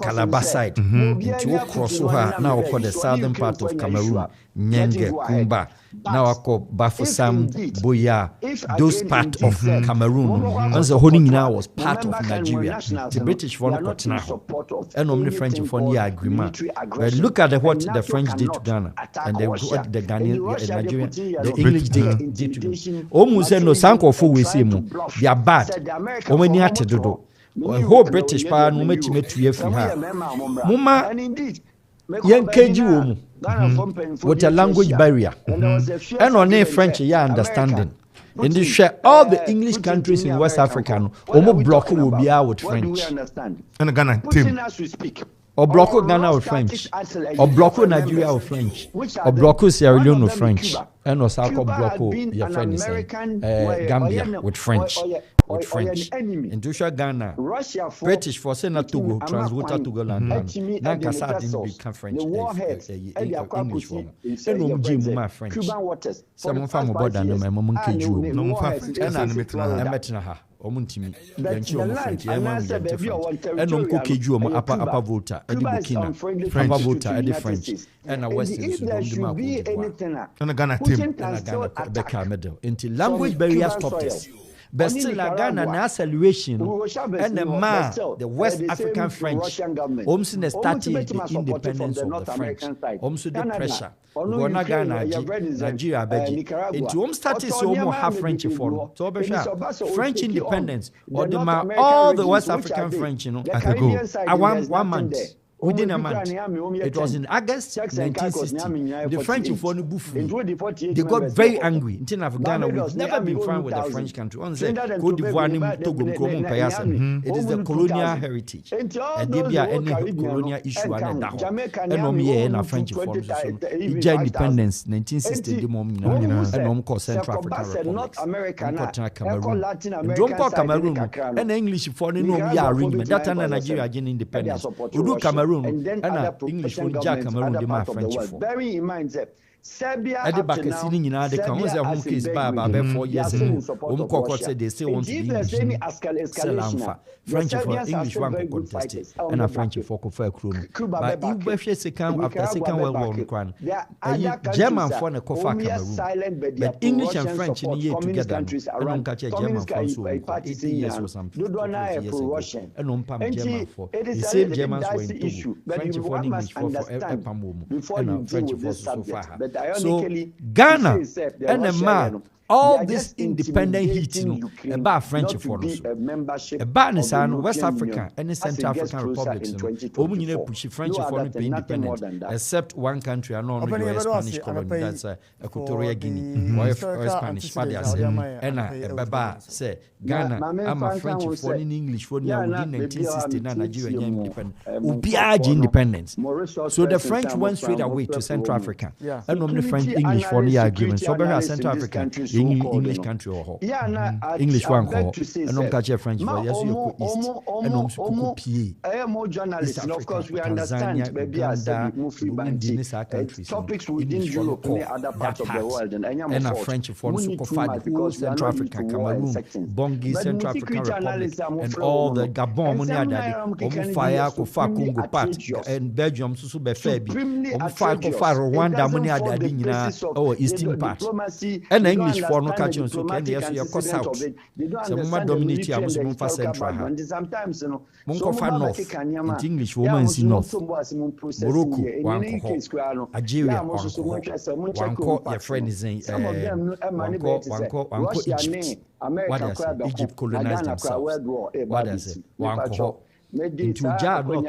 Calabar side. Into Okrosoha, now for the southern part of Cameroon, Nyenge, Kumba, now I call Bafoussam, Boya, those part of Cameroon. And the whole now was part of Nigeria. The British won Kotnaho. And only French for the agreement. But look at what the French did to Ghana. and the Ghanaian, Nigerian, the English did to almost no sanko for we see mu. They are bad. Omeni ate dodo. Whole British pa no metime tuye fi ha. Muma yen keji wo mu. With a language barrier. And on French ya understanding. In this share, all the English countries in West Africa, omo block will be out with French. And Ghana team. Or block Ghana with French. Or block Nigeria with French. Or block Sierra Leone with French. And also block your friend is Gambia with French. With French. In Joshua Ghana, British for Senate Togo, Transwater Togo land. Nankasa didn't become French. English form. And Jim my French. Some farm about than my mom Kiju. No more French. Omuntimi yanchi omu French yema mjante French eno mko keju omu upper voter edi Burkina upper voter edi French ena Western Sudan di ma ko and Ghana team and Ghana beka medal until language barrier stopped us. But still, Ghana na acceleration and the West African French almost started the independence of the French. Almost the pressure. Ghana, Nigeria, Belgium. Into home started so almost half French for so French independence or all the West African French, you know. I want 1 month. Within a month, it was in August 1960. The French they got very angry. In Ghana, we've never been friends with the French country. On the Côte d'Ivoire, Togo, it is the colonial heritage. And there be any colonial issue and that. French independence 1960. The moment and Central African Republic, Cameroon, and don't call Cameroon and English for no arrangement. That time Nigeria gained independence. We do Cameroon. And English from Jack Cameroon, the my French for. Bearing in mind that Serbia back sitting in the countries home case by 4 years ago. Said they still want to be French for English one contested and a French for Kofar Krum. But English second after Second World War, German for the Kofar Cameroon. But English and French in a year together. I don't catch a German for so 18 years or something. And on Pam German for the same Germans were in Togo. French for English for Pam and French for so far. So Ghana and a man, all this independent heat, about French for us. A Banisan, West Africa, and Central African republics, Omuni push French for independent, except one country, I know Spanish colony, that's Equatorial Guinea, or Spanish fathers, and Baba say Ghana, I'm a French for in English for within 1969, Nigeria independent, Ubiage independence. So the French went straight away to Central Africa, and only French English for the agreement. So very Central Africa. English country or English one call and non catch French for yes you east and non more journalists and of course we understand Uganda, Burundi, countries topics within Europe and other parts of the world and a French for because Central Africa, Cameroon, Bongi, Central African Republic and all the Gabon money fire Congo part and Belgium so be fair fire Rwanda money eastern part and English for no catch on so can yes you cause out some more dominate ya muso for central sometimes you know monko fa north in English woman in north Morocco wanko Algeria wanko your friend is in wanko Egypt what does Egypt colonized themselves what does wanko into Jad not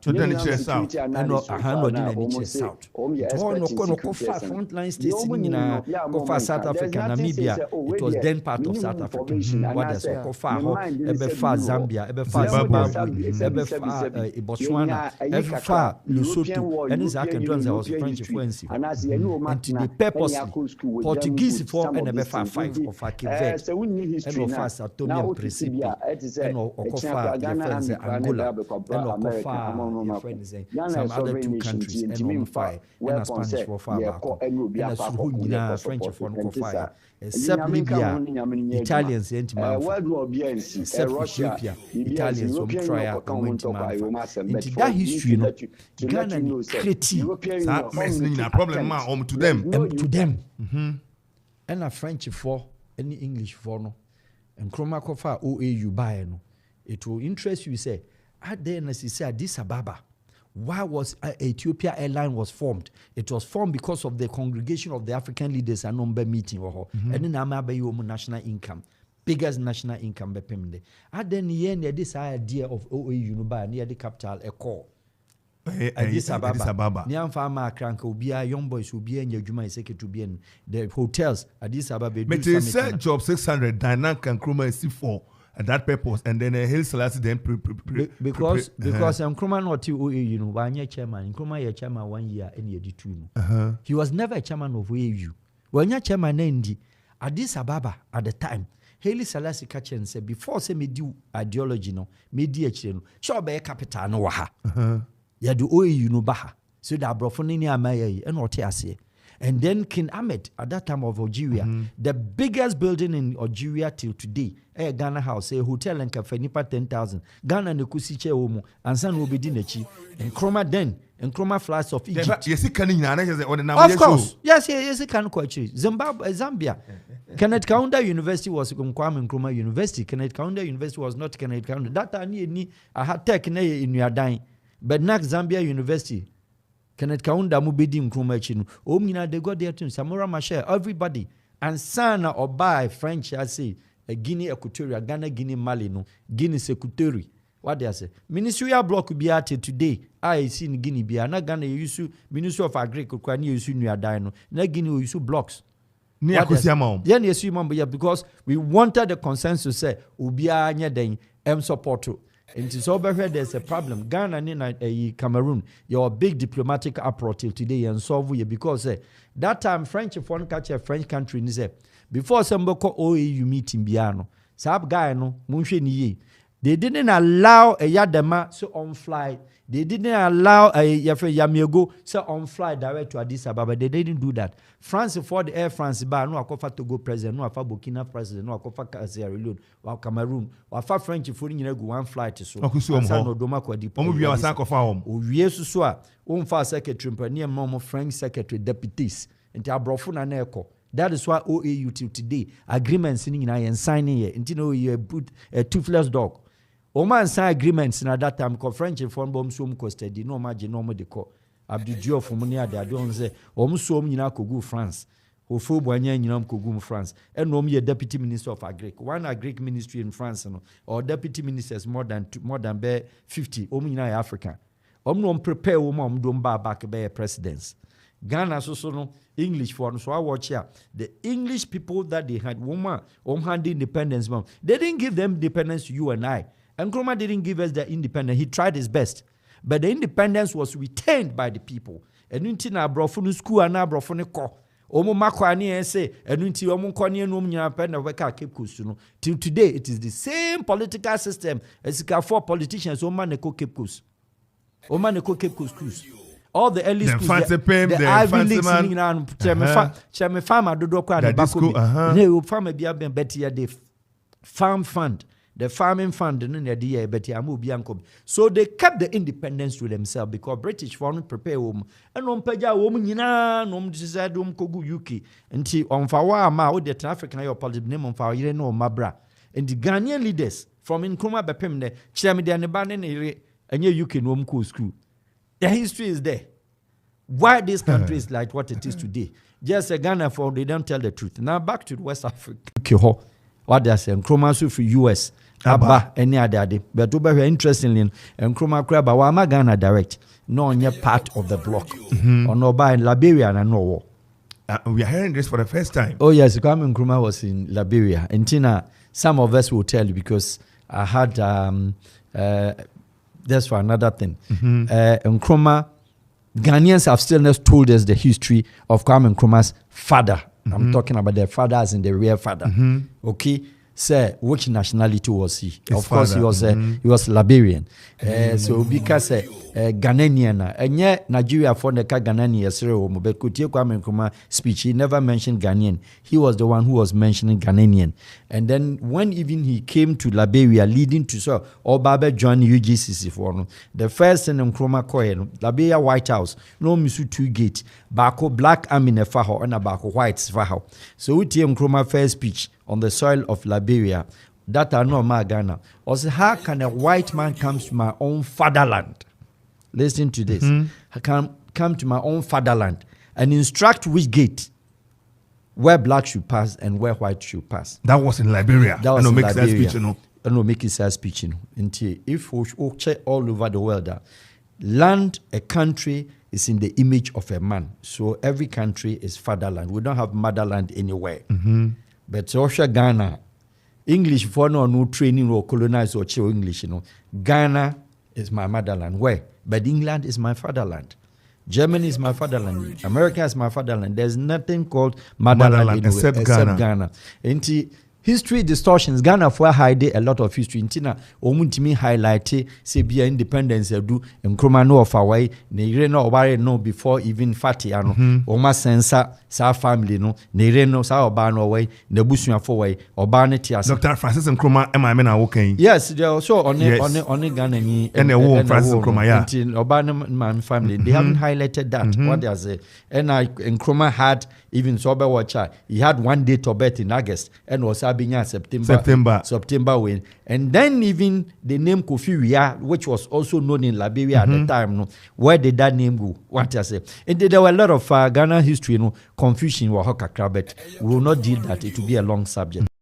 to the south and not a hundred in the south. Frontline states in South Africa, Namibia, it was then part of South Africa. What does Kofa, Ebefa, Zambia, Ebefa, Zimbabwe, Ebefa, Botswana, Ebefa, Lesotho, and his actions was French influence. And to the purposely Portuguese for and Ebefa 5 of Akivet, and of us Atomium Principe, and Okofa. Friends Angola, and Okofa, your friend is some other two countries, and on fire, and a Spanish for fire, and a Suhuna, French for no fire, except Libya, Italians, except Ethiopia, Italians, some trial, into that history, Ghana critique that problem to them, and a French for any English for no, and Nkrumah OAU by no. It will interest you, say, at the end, as you say, Addis Ababa, Why was Ethiopia Airline was formed? It was formed because of the congregation of the African leaders and number meeting. And then I'm national income, biggest national income. And then this idea of OAU near the capital, a call. Addis Ababa. Niam farmer crank ubia young boys ubia in your juma is to be in the hotels. Addis Ababa. But they said job 600. Nkrumah is for that purpose, and then Haile Selassie then because Nkrumah not OAU, one year chairman. Nkrumah a chairman 1 year and year 2. He was never a chairman of OAU. When your chairman named Addis Ababa at the time. Haile Selassie catch and said before say me do ideology no, me DH no, sure be capital no waha. Ya do OAU no baha. So that brofoni ni amaye and what say. And then King Ahmed at that time of Algeria, the biggest building in Algeria till today, Ghana House, a hotel and cafe nipa 10,000. Ghana ne kusiche omo and san will be dinechi. And Nkrumah then, Nkrumah flights of Egypt. Yes, of course. Yes, it can quite Zimbabwe, Zambia. Kenneth Kaunda University was Kwame Nkrumah University. Kenneth Kaunda University was not Kenneth Kaunda. That I had tech in Yadine. But next Zambia University, Kenneth Kaunda Mubidi Nkrumah Chinu. Omina they got there to Samora Machel, everybody. And Sana or by French, I say, a Guinea Equatorial, Ghana, Guinea, Mali, no, Guinea Secretary. What they say? Ministerial block could be at today. I see in Guinea, be na Ghana, you use Ministry of Agriculture, you use New Adino, na Guinea, you use blocks. Yeah, because we wanted the consensus say, Ubia, Nyadeng, support to. And it's over here, there's a problem. Ghana and Cameroon, you're a big diplomatic approach till today and solve it because that time French foreign catch a French country and say before somebody call OAU meeting Biano, Sab guy no Munsheni. They didn't allow a Yadema so on fly. They didn't allow a Yamiego so on fly direct to Addis Ababa. They didn't do that. France for the Air France bar no akofa Togo president, no afa Burkina president, no akofa Sierra Leone, or Cameroon, or afa French for you one flight to so. No doma kwa di. Omu bi asanko fa hom. O wie so a umfa secretary near mom French secretary deputies. Nti abrofo na na eko. That is why OAU till today agreements in and signing here. Nti no you put a toothless dog. Oman sign agreements na that time because French phone bomb so costed no margin no more de call. Abdu Dio for money they don't say so nyina kogu France. Ofo boanya nyina kogu France. And no me deputy minister of agric. One agric ministry in France no or deputy ministers more than 50 nyina Africa. No prepare woman don back be presidents. Ghana so no English for so I watch here. The English people that they had woman hand independence mom. They didn't give them independence to you and I. And Nkrumah didn't give us the independence. He tried his best. But the independence was retained by the people. And until na brofunu school and na brofunu ko. Omo makwani say and until omo kwani no nyapa na weka Cape Coast no. Till today it is the same political system as for politicians omo na ko Cape Coast. Omo na ko Cape Coast cruise. All the early schools, the Ivy Leagues, Chame farmer do kwa the back. No farmer be better the farm fund. The farming fund so they kept the independence to themselves because British foreign prepare and on peja woman decide kogu UK until on fawa ma the African your politics name on fawa no mabra and the Ghanaian leaders from Nkrumah bepem de chemi de ne ba ne enye UK no mko school. The history is there. Why this country is like what it is today? Just a Ghana for they don't tell the truth. Now back to West Africa. What they say Nkrumah so for US Abba any other day. But over interestingly, Nkrumah crab wa Ghana direct. No only part of the block. Or no by in Liberia and no war. We are hearing this for the first time. Oh yes, Kwame Nkrumah was in Liberia. And Tina, some of us will tell you because I had that's for another thing. Nkrumah, Ghanaians have still not told us the history of Kwame Nkrumah's father. I'm talking about their father as in the real father. Okay. Say which nationality was he? Of course, he was Liberian. So because Ghanaian, and yet Nigeria for the Ghanaian, but Kwame Nkrumah speech, he never mentioned Ghanaian. He was the one who was mentioning Ghanaian. And then when even he came to Liberia, leading to so Obabe joined UGCC for the first in Nkrumah Koyen, Liberia White House, no Misu 2 gate, Bako Black Army Nefaho and Bako Whites Faho. So we Nkrumah first speech on the soil of Liberia, that are not my Ghana. Also, how can a white man come to my own fatherland listen to this. I can come to my own fatherland and instruct which gate where black should pass and where white should pass. That was in Liberia. That was in Liberia. Speech, you know. And no make it speech, you know. Until if we check all over the world, land, a country is in the image of a man. So every country is fatherland. We don't have motherland anywhere. But also Ghana, English for no training or colonize or chill English, you know. Ghana is my motherland. Where? But England is my fatherland. Germany is my fatherland. America is my fatherland. There's nothing called motherland except Ghana. History distortions. Ghana for hide a lot of history. Intina omuntimi highlight say be independence do Nkrumah no of away ne no obare no before even Fati ano. Oma sensa sa family no ne no sa oba no way ne busuafo way oba ne tiase. Dr. Francis Nkrumah am I na woken. Yes, they also on Ghana ni and a woman Francis Nkrumah yeah. Intin oba man family. They haven't highlighted that what they say. And Nkrumah had even sober watcher. He had one date of birth in August and was September when. And then even the name Kofi Wia, which was also known in Liberia at the time, no, where did that name go? What I say? And there were a lot of Ghana history, confusion, but we will not deal that. It will be a long subject.